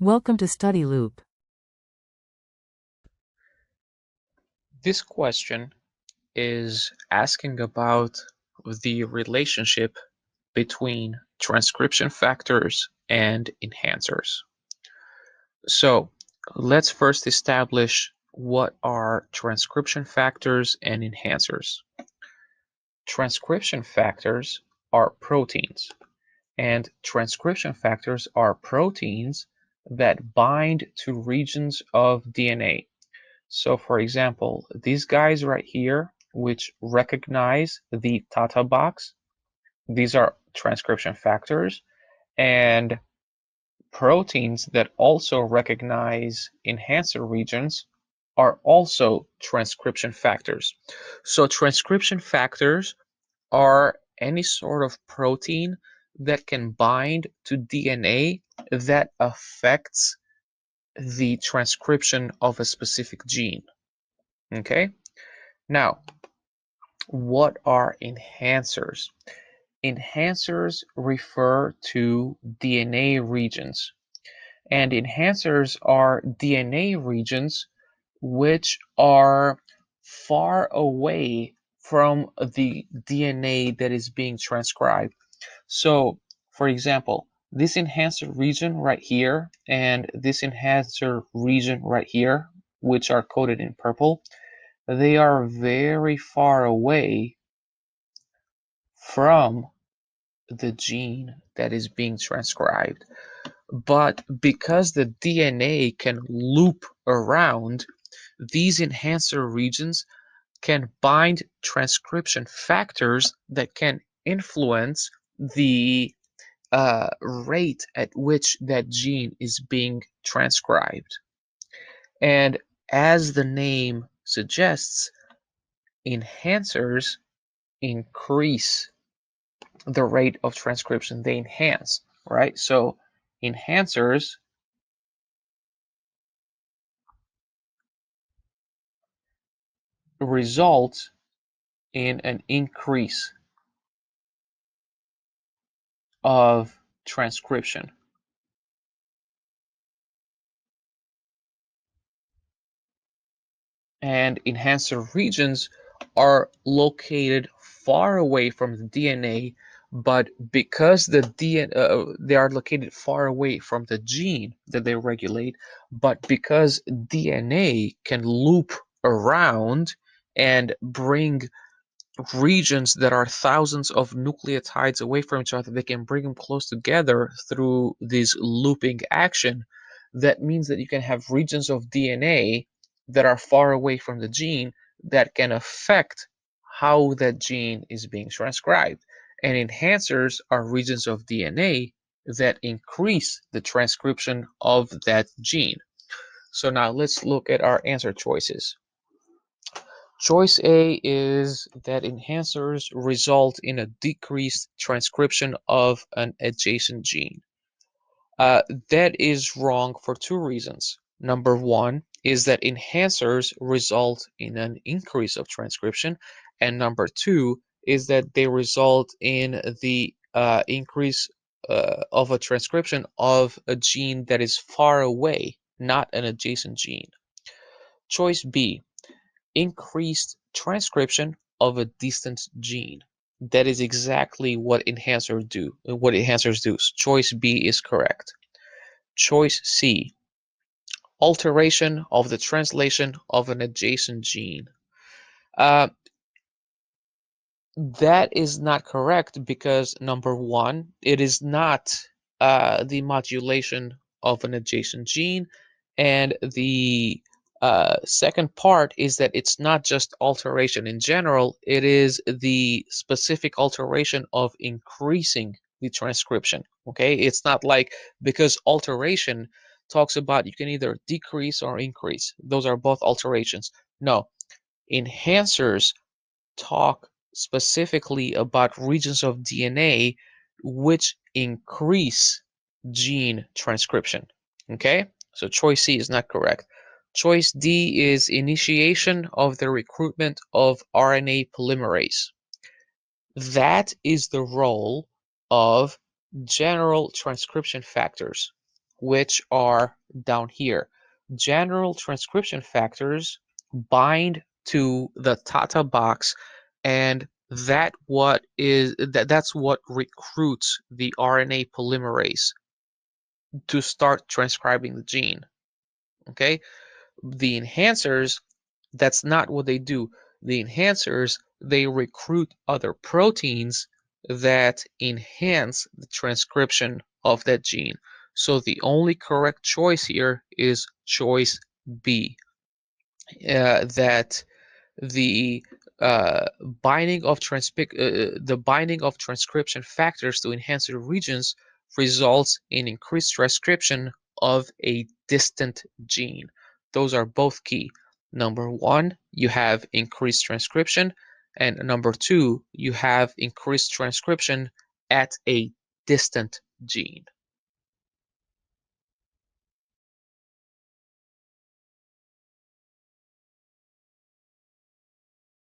Welcome to Study Loop. This question is asking about the relationship between transcription factors and enhancers. So let's first establish what are transcription factors and enhancers. Transcription factors are proteins, and transcription factors are proteins that bind to regions of DNA. So for example, these guys right here, which recognize the Tata box, these are transcription factors, and proteins that also recognize enhancer regions are also transcription factors. So transcription factors are any sort of protein that can bind to DNA that affects the transcription of a specific gene. Okay? Now, what are enhancers? Enhancers refer to DNA regions, and enhancers are DNA regions which are far away from the DNA that is being transcribed. So, for example, this enhancer region right here and this enhancer region right here, which are coded in purple, they are very far away from the gene that is being transcribed. But because the DNA can loop around, these enhancer regions can bind transcription factors that can influence the rate at which that gene is being transcribed. And as the name suggests, enhancers increase the rate of transcription. They enhance, right? So enhancers result in an increase of transcription. And enhancer regions are located far away from the DNA, but because they are located far away from the gene that they regulate, but because DNA can loop around and bring regions that are thousands of nucleotides away from each other, they can bring them close together through this looping action. That means that you can have regions of DNA that are far away from the gene that can affect how that gene is being transcribed. And enhancers are regions of DNA that increase the transcription of that gene. So now let's look at our answer choices. Choice A is that enhancers result in a decreased transcription of an adjacent gene. That is wrong for two reasons. Number one is that enhancers result in an increase of transcription, and number two is that they result in the increase of a transcription of a gene that is far away, not an adjacent gene. Choice B, increased transcription of a distant gene. That is exactly what enhancers do. Choice B is correct. Choice C, alteration of the translation of an adjacent gene. Uh, that is not correct because number one, it is not the modulation of an adjacent gene, and the second part is that it's not just alteration in general, it is the specific alteration of increasing the transcription. Okay, it's not like because alteration talks about you can either decrease or increase. Those are both alterations. No, enhancers talk specifically about regions of DNA which increase gene transcription. Okay, so choice C is not correct. Choice D is initiation of the recruitment of RNA polymerase. That is the role of general transcription factors. which are down here. General transcription factors bind to the Tata box, and that's what recruits the RNA polymerase to start transcribing the gene. Okay, the enhancers, that's not what they do. The enhancers, they recruit other proteins that enhance the transcription of that gene. So the only correct choice here is choice B, that the the binding of transcription factors to enhancer regions results in increased transcription of a distant gene. Those are both key. Number one, you have increased transcription, and number two, you have increased transcription at a distant gene.